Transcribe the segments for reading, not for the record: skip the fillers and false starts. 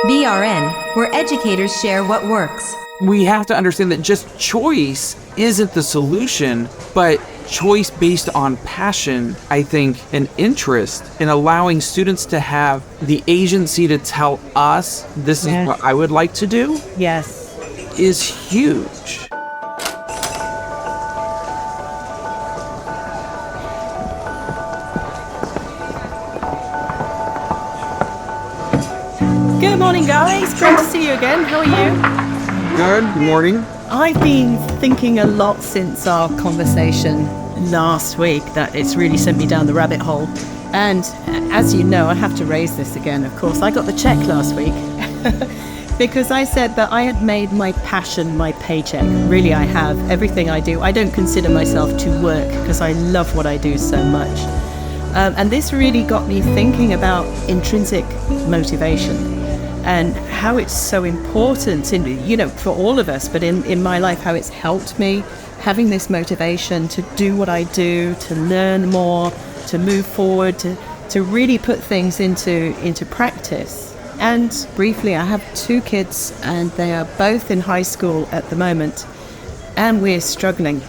BRN, where educators share what works. We have to understand that just choice isn't the solution, but choice based on passion, I think, and interest in allowing students to have the agency to tell us this is what I would like to do. Yes. Is huge. Good morning, guys. Great to see you again. How are you? Good morning. I've been thinking a lot since our conversation last week that it's really sent me down the rabbit hole. And as you know, I have to raise this again, of course. I got the check last week because I said that I had made my passion my paycheck. Really, I have. Everything I do. I don't consider myself to work because I love what I do so much. And this really got me thinking about intrinsic motivation and how it's so important in, for all of us, but in my life, how it's helped me having this motivation to do what I do, to learn more, to move forward, to really put things into practice. And briefly, I have 2 kids and they are both in high school at the moment, and we're struggling.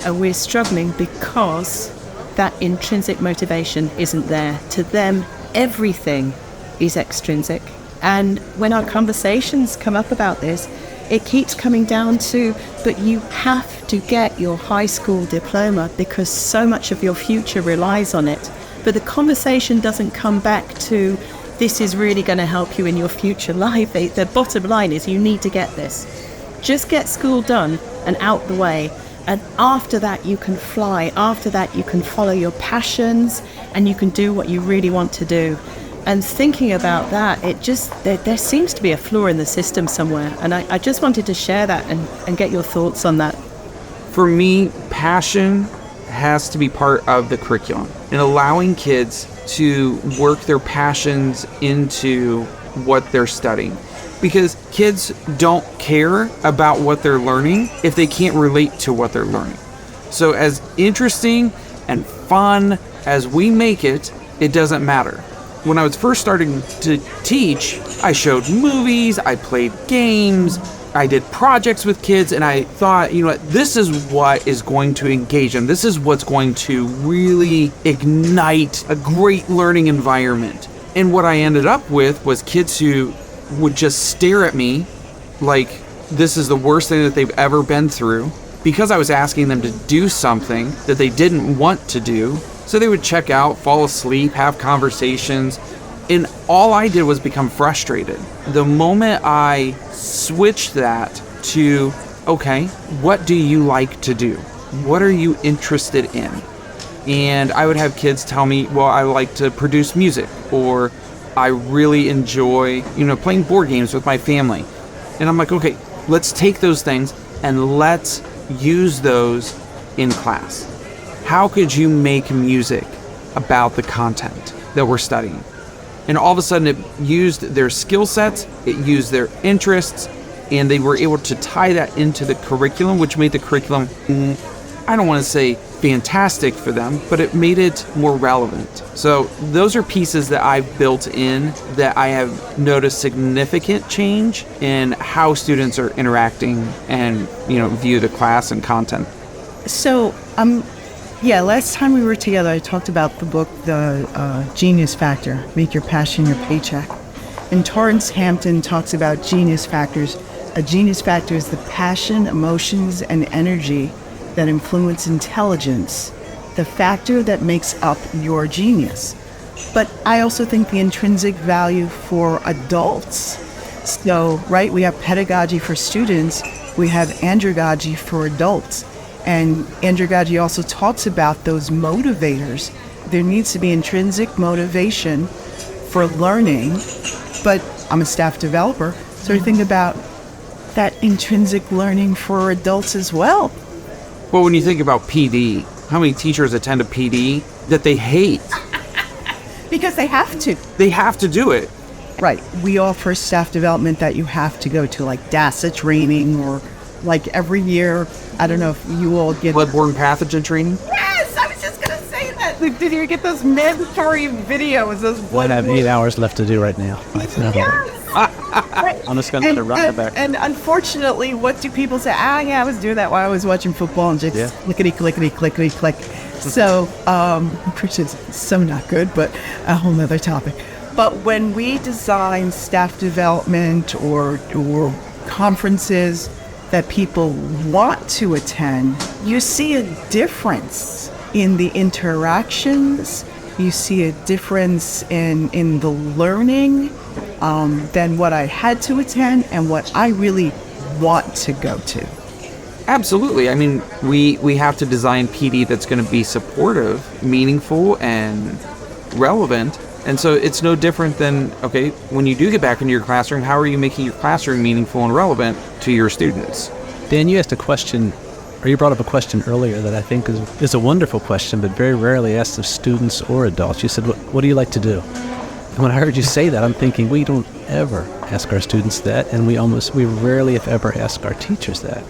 And we're struggling because that intrinsic motivation isn't there. To them, everything is extrinsic. And when our conversations come up about this, it keeps coming down to, but you have to get your high school diploma because so much of your future relies on it. But the conversation doesn't come back to, this is really going to help you in your future life. The bottom line is you need to get this. Just get school done and out the way. And after that, you can fly. After that, you can follow your passions and you can do what you really want to do. And thinking about that, there seems to be a flaw in the system somewhere. And I just wanted to share that and get your thoughts on that. For me, passion has to be part of the curriculum and allowing kids to work their passions into what they're studying. Because kids don't care about what they're learning if they can't relate to what they're learning. So as interesting and fun as we make it, it doesn't matter. When I was first starting to teach, I showed movies, I played games, I did projects with kids, and I thought, this is what is going to engage them. This is what's going to really ignite a great learning environment. And what I ended up with was kids who would just stare at me like this is the worst thing that they've ever been through because I was asking them to do something that they didn't want to do. So they would check out, fall asleep, have conversations, and all I did was become frustrated. The moment I switched that to, okay, what do you like to do? What are you interested in? And I would have kids tell me, well, I like to produce music, or I really enjoy, playing board games with my family. And I'm like, okay, let's take those things and let's use those in class. How could you make music about the content that we're studying? And all of a sudden it used their skill sets, it used their interests, and they were able to tie that into the curriculum, which made the curriculum, I don't want to say fantastic for them, but it made it more relevant. So those are pieces that I've built in that I have noticed significant change in how students are interacting and, view the class and content. So, last time we were together, I talked about the book, The Genius Factor, Make Your Passion Your Paycheck. And Torrance Hampton talks about genius factors. A genius factor is the passion, emotions, and energy that influence intelligence, the factor that makes up your genius. But I also think the intrinsic value for adults. So, right, we have pedagogy for students, we have andragogy for adults. And andragogy also talks about those motivators. There needs to be intrinsic motivation for learning, but I'm a staff developer, so I think about that intrinsic learning for adults as well. Well, when you think about PD, how many teachers attend a PD that they hate? Because they have to. They have to do it. Right. We offer staff development that you have to go to, like DASA training, or like every year, I don't know if you all get... Bloodborne pathogen training? Yes, I was just going to say that. Did you get those mandatory videos? Those I have 8 hours left to do right now. I'm just going to run it back. And unfortunately, what do people say? Yeah, I was doing that while I was watching football and just clickety, clickety, clickety, click. So, which is so not good, but a whole nother topic. But when we design staff development or conferences that people want to attend, you see a difference in the interactions. You see a difference in the learning than what I had to attend and what I really want to go to. Absolutely. I mean, we have to design PD that's going to be supportive, meaningful, and relevant. And so it's no different than, okay, when you do get back into your classroom, how are you making your classroom meaningful and relevant to your students? Dan, you asked a question, or you brought up a question earlier that I think is a wonderful question, but very rarely asked of students or adults. You said, what do you like to do? And when I heard you say that, I'm thinking we don't ever ask our students that, and we rarely, if ever, ask our teachers that.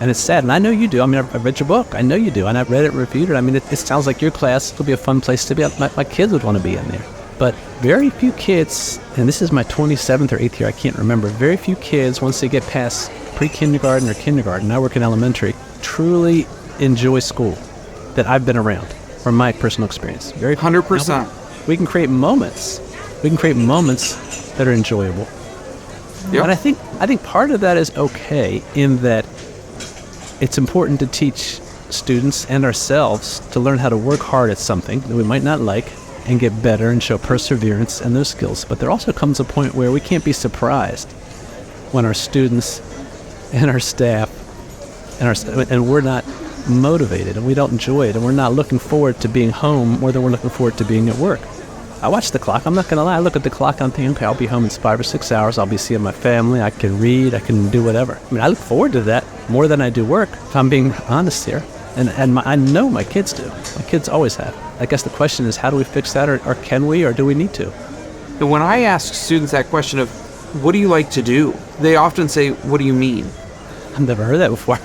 And it's sad, and I know you do. I mean, I've read your book. I know you do, and I've read it, reviewed it. I mean, it sounds like your class will be a fun place to be. My kids would want to be in there. But very few kids, and this is my 27th or 8th year, I can't remember, very few kids, once they get past pre-kindergarten or kindergarten, I work in elementary, truly enjoy school that I've been around, from my personal experience. 100%. We can create moments. We can create moments that are enjoyable. Yep. And I think part of that is okay in that it's important to teach students and ourselves to learn how to work hard at something that we might not like and get better and show perseverance and those skills. But there also comes a point where we can't be surprised when our students and our staff and we're not motivated and we don't enjoy it and we're not looking forward to being home more than we're looking forward to being at work. I watch the clock. I'm not going to lie. I look at the clock. I'm thinking, okay, I'll be home in 5 or 6 hours. I'll be seeing my family. I can read. I can do whatever. I mean, I look forward to that more than I do work, if I'm being honest here. And I know my kids do. My kids always have. I guess the question is, how do we fix that, or can we, or do we need to? When I ask students that question of, what do you like to do? They often say, what do you mean? I've never heard that before.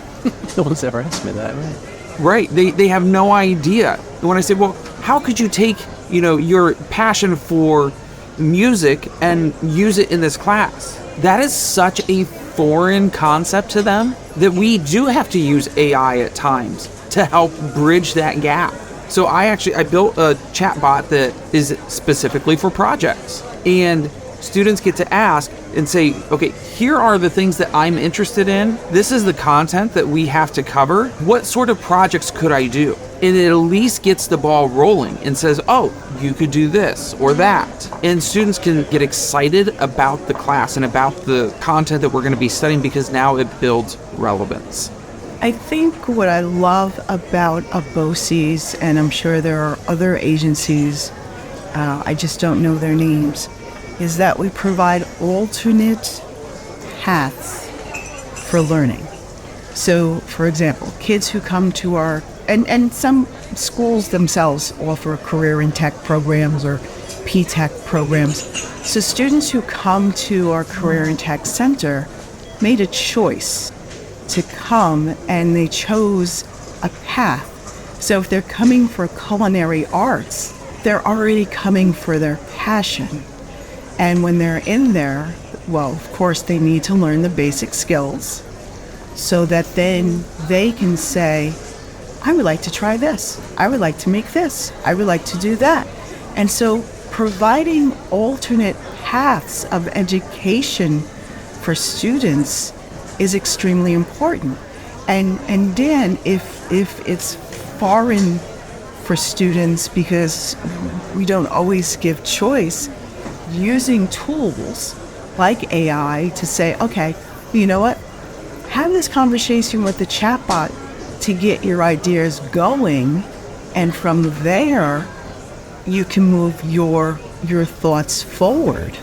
No one's ever asked me that, right? Right. They have no idea. And when I say, well, how could you take, your passion for music and use it in this class? That is such a foreign concept to them that we do have to use AI at times to help bridge that gap. So I built a chatbot that is specifically for projects, and students get to ask and say, okay, here are the things that I'm interested in. This is the content that we have to cover. What sort of projects could I do? And it at least gets the ball rolling and says, oh, you could do this or that. And students can get excited about the class and about the content that we're going to be studying because now it builds relevance. I think what I love about ABOCES, and I'm sure there are other agencies, I just don't know their names, is that we provide alternate paths for learning. So, for example, kids who come to our, and some schools themselves offer career in tech programs or P-Tech programs. So students who come to our career in tech center made a choice to come, and they chose a path. So if they're coming for culinary arts, they're already coming for their passion. And when they're in there, well, of course, they need to learn the basic skills so that then they can say, I would like to try this. I would like to make this. I would like to do that. And so providing alternate paths of education for students is extremely important. And Dan, if it's foreign for students because we don't always give choice, using tools like AI to say, okay, you know what? Have this conversation with the chatbot to get your ideas going, and from there, you can move your thoughts forward.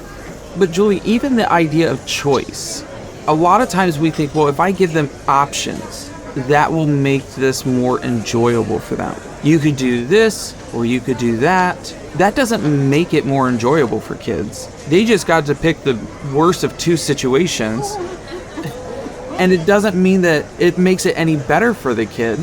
But Julie, even the idea of choice, a lot of times we think, well, if I give them options, that will make this more enjoyable for them. You could do this, or you could do that. That doesn't make it more enjoyable for kids. They just got to pick the worst of two situations. And it doesn't mean that it makes it any better for the kid.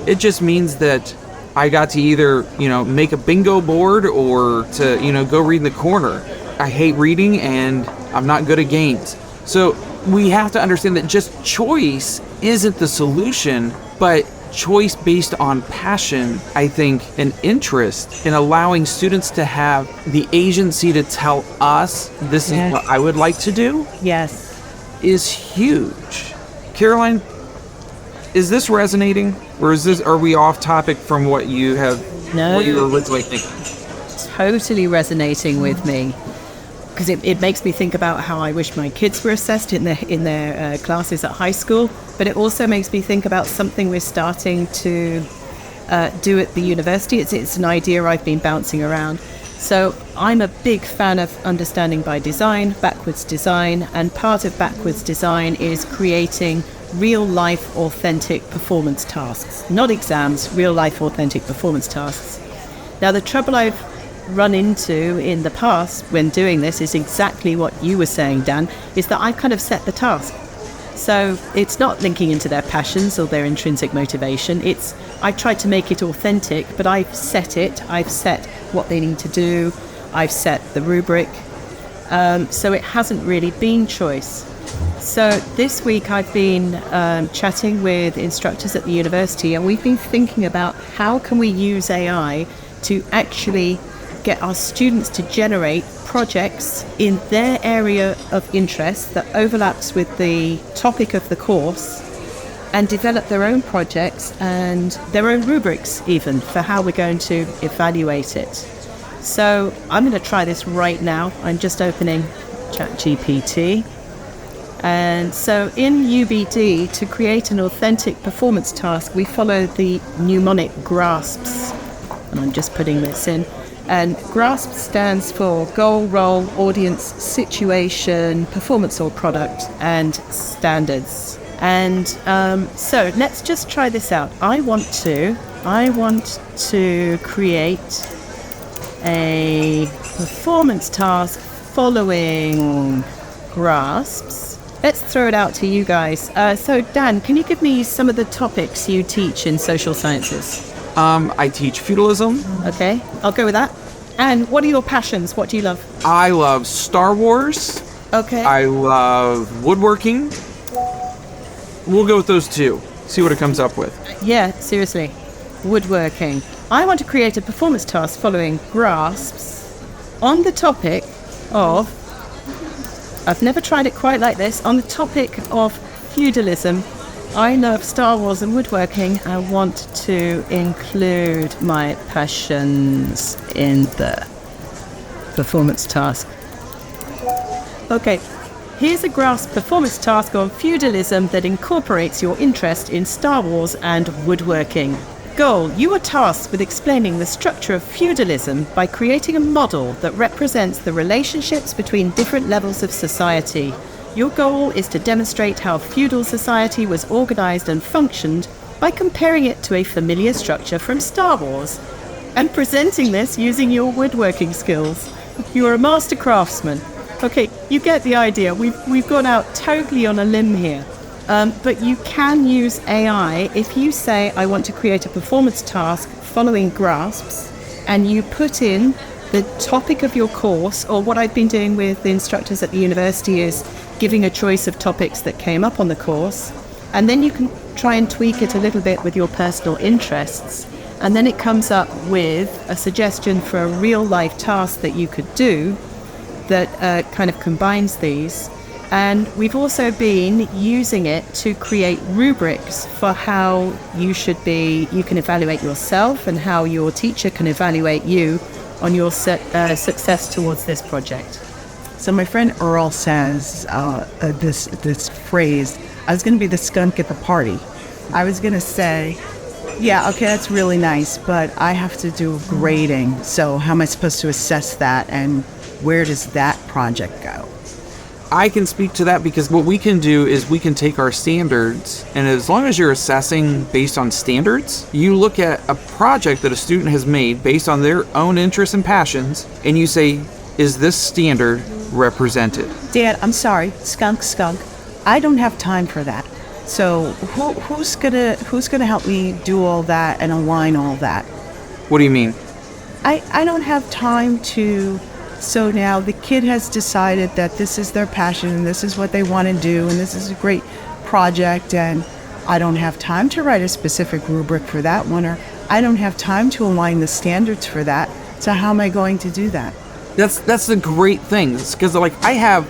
It just means that I got to either, make a bingo board or to, go read in the corner. I hate reading and I'm not good at games. So we have to understand that just choice isn't the solution, but choice based on passion, I think, and interest in allowing students to have the agency to tell us this is what I would like to do. Yes. Is huge. Caroline, is this resonating, or are we off topic from what you were originally thinking? Totally resonating with me, because it makes me think about how I wish my kids were assessed in their classes at high school, but it also makes me think about something we're starting to do at the university. It's an idea I've been bouncing around. So I'm a big fan of understanding by design, backwards design, and part of backwards design is creating real-life authentic performance tasks. Not exams, real-life authentic performance tasks. Now, the trouble I've run into in the past when doing this is exactly what you were saying, Dan, is that I've kind of set the task. So it's not linking into their passions or their intrinsic motivation. I've tried to make it authentic, but I've set what they need to do. I've set the rubric. So it hasn't really been choice. So this week I've been chatting with instructors at the university, and we've been thinking about how can we use AI to actually get our students to generate projects in their area of interest that overlaps with the topic of the course, and develop their own projects and their own rubrics even for how we're going to evaluate it. So I'm going to try this right now. I'm just opening ChatGPT. And so in UBD, to create an authentic performance task, we follow the mnemonic GRASPs. And I'm just putting this in. And GRASP stands for goal, role, audience, situation, performance or product, and standards. And so let's just try this out. I want to create a performance task following GRASPs. Let's throw it out to you guys. So Dan, can you give me some of the topics you teach in social sciences? I teach feudalism. Okay, I'll go with that. And what are your passions? What do you love? I love Star Wars. Okay. I love woodworking. We'll go with those two. See what it comes up with. Yeah, seriously. Woodworking. I want to create a performance task following GRASPs on the topic of, I've never tried it quite like this, on the topic of feudalism. I love Star Wars and woodworking. I want to include my passions in the performance task. Okay, here's a GRASP performance task on feudalism that incorporates your interest in Star Wars and woodworking. Goal: you are tasked with explaining the structure of feudalism by creating a model that represents the relationships between different levels of society. Your goal is to demonstrate how feudal society was organized and functioned by comparing it to a familiar structure from Star Wars and presenting this using your woodworking skills. You are a master craftsman. Okay, you get the idea. We've gone out totally on a limb here. But you can use AI if you say, I want to create a performance task following GRASPs, and you put in the topic of your course, or what I've been doing with the instructors at the university is giving a choice of topics that came up on the course, and then you can try and tweak it a little bit with your personal interests, and then it comes up with a suggestion for a real-life task that you could do that kind of combines these. And we've also been using it to create rubrics for how you can evaluate yourself and how your teacher can evaluate you on your success towards this project. So my friend Earl says this phrase, I was going to be the skunk at the party. I was going to say, yeah, okay, that's really nice, but I have to do grading. So how am I supposed to assess that, and where does that project go? I can speak to that because what we can do is we can take our standards, and as long as you're assessing based on standards, you look at a project that a student has made based on their own interests and passions, and you say, is this standard represented? Dad, I'm sorry, skunk. I don't have time for that. So who's gonna help me do all that and align all that? What do you mean? I don't have time to. So now the kid has decided that this is their passion and this is what they want to do and this is a great project, and I don't have time to write a specific rubric for that one, or I don't have time to align the standards for that. So how am I going to do that? That's the great thing, because like I have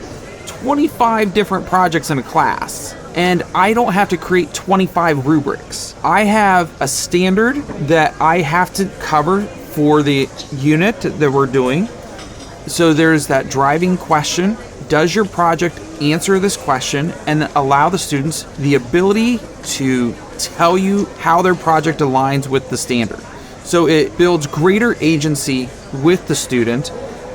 25 different projects in a class, and I don't have to create 25 rubrics. I have a standard that I have to cover for the unit that we're doing. So there's that driving question. Does your project answer this question? And allow the students the ability to tell you how their project aligns with the standard. So it builds greater agency with the student,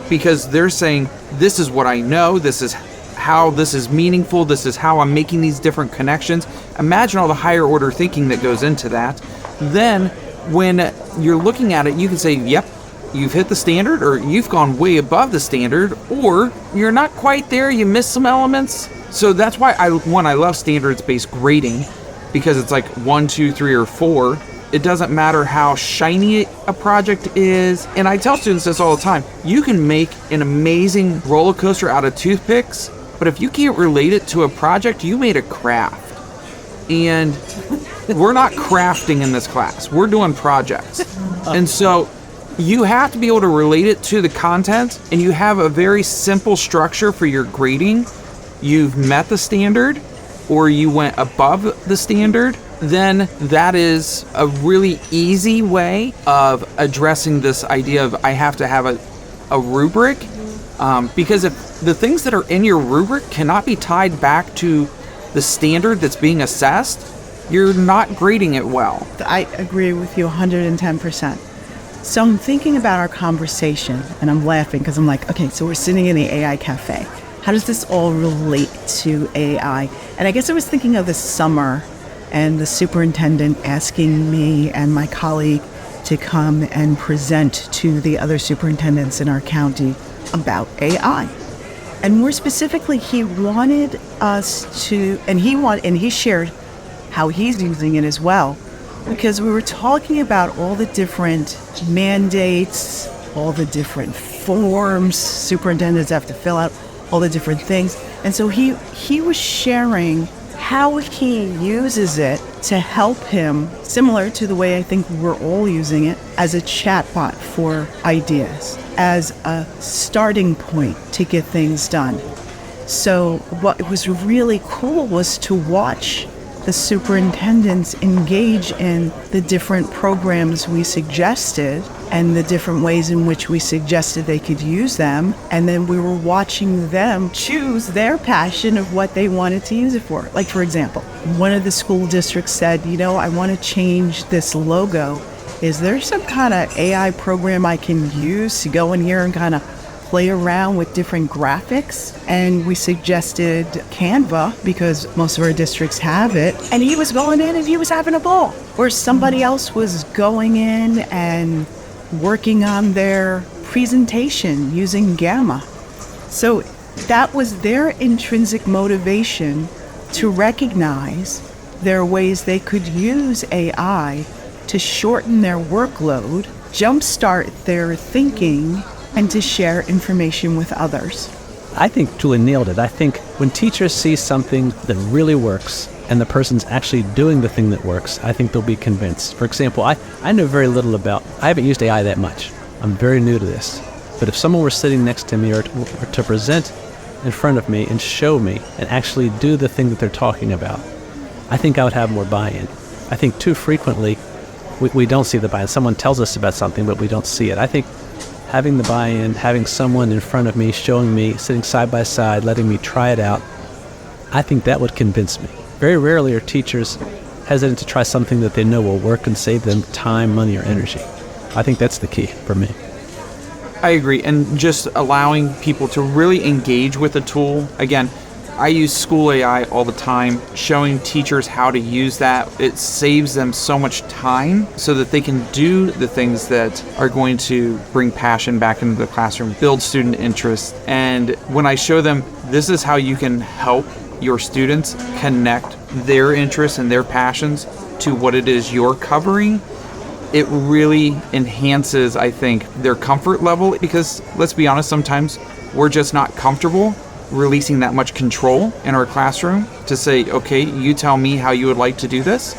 because they're saying, this is what I know, this is how this is meaningful, this is how I'm making these different connections. Imagine all the higher order thinking that goes into that. Then when you're looking at it, you can say, yep, you've hit the standard, or you've gone way above the standard, or you're not quite there, you missed some elements. So that's why I love standards-based grading, because it's like 1, 2, 3, or 4. It doesn't matter how shiny a project is. And I tell students this all the time. You can make an amazing roller coaster out of toothpicks, but if you can't relate it to a project, you made a craft. And we're not crafting in this class. We're doing projects. And so you have to be able to relate it to the content, and you have a very simple structure for your grading. You've met the standard, or you went above the standard, then that is a really easy way of addressing this idea of I have to have a rubric, because if the things that are in your rubric cannot be tied back to the standard that's being assessed, you're not grading it well. I agree with you 110%. So I'm thinking about our conversation, and I'm laughing because I'm like, okay, so we're sitting in the AI cafe. How does this all relate to AI? And I guess I was thinking of this summer and the superintendent asking me and my colleague to come and present to the other superintendents in our county about AI. And more specifically, he wanted us to, and he shared how he's using it as well, because we were talking about all the different mandates, all the different forms superintendents have to fill out, all the different things. And so he was sharing how he uses it to help him, similar to the way I think we're all using it, as a chatbot for ideas, as a starting point to get things done. So what was really cool was to watch the superintendents engage in the different programs we suggested and the different ways in which we suggested they could use them. And then we were watching them choose their passion of what they wanted to use it for. Like, for example, one of the school districts said, I want to change this logo. Is there some kind of AI program I can use to go in here and kind of play around with different graphics? And we suggested Canva, because most of our districts have it. And he was going in and he was having a ball. Or somebody else was going in and working on their presentation using Gamma. So that was their intrinsic motivation to recognize there are ways they could use AI to shorten their workload, jumpstart their thinking, and to share information with others. I think Julie nailed it. I think when teachers see something that really works and the person's actually doing the thing that works, I think they'll be convinced. For example, I know very little I haven't used AI that much. I'm very new to this. But if someone were sitting next to me or to present in front of me and show me and actually do the thing that they're talking about, I think I would have more buy-in. I think too frequently we don't see the buy-in. Someone tells us about something, but we don't see it. I think having the buy-in, having someone in front of me, showing me, sitting side by side, letting me try it out, I think that would convince me. Very rarely are teachers hesitant to try something that they know will work and save them time, money, or energy. I think that's the key for me. I agree. And just allowing people to really engage with the tool. Again, I use school AI all the time, showing teachers how to use that. It saves them so much time so that they can do the things that are going to bring passion back into the classroom, build student interest. And when I show them, this is how you can help your students connect their interests and their passions to what it is you're covering, it really enhances, I think, their comfort level, because let's be honest, sometimes we're just not comfortable releasing that much control in our classroom to say, okay, you tell me how you would like to do this.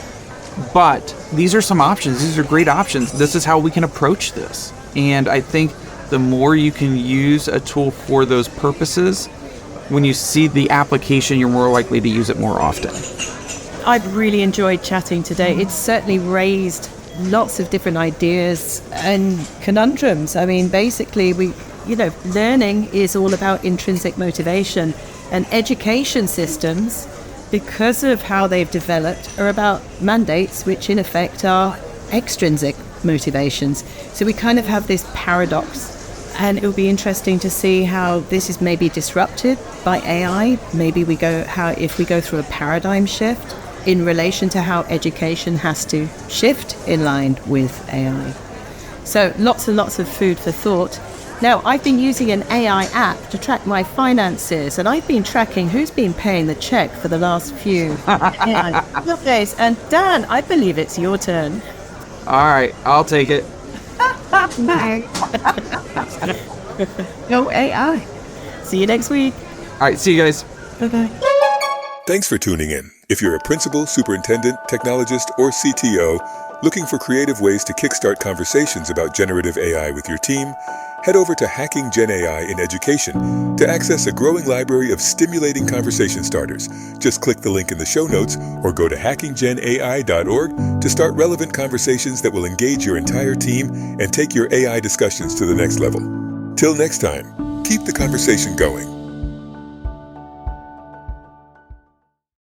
But these are some options. These are great options. This is how we can approach this. And I think the more you can use a tool for those purposes, when you see the application, you're more likely to use it more often. I've really enjoyed chatting today. It's certainly raised lots of different ideas and conundrums. I mean, basically, learning is all about intrinsic motivation, and education systems, because of how they've developed, are about mandates, which in effect are extrinsic motivations. So we kind of have this paradox, and it will be interesting to see how this is maybe disrupted by AI. Maybe if we go through a paradigm shift in relation to how education has to shift in line with AI. So lots and lots of food for thought. Now, I've been using an AI app to track my finances, and I've been tracking who's been paying the check for the last few days. And Dan, I believe it's your turn. All right, I'll take it. No AI. See you next week. All right, see you guys. Bye-bye. Thanks for tuning in. If you're a principal, superintendent, technologist, or CTO looking for creative ways to kickstart conversations about generative AI with your team, head over to Hacking GenAI in Education to access a growing library of stimulating conversation starters. Just click the link in the show notes or go to hackinggenai.org to start relevant conversations that will engage your entire team and take your AI discussions to the next level. Till next time, keep the conversation going.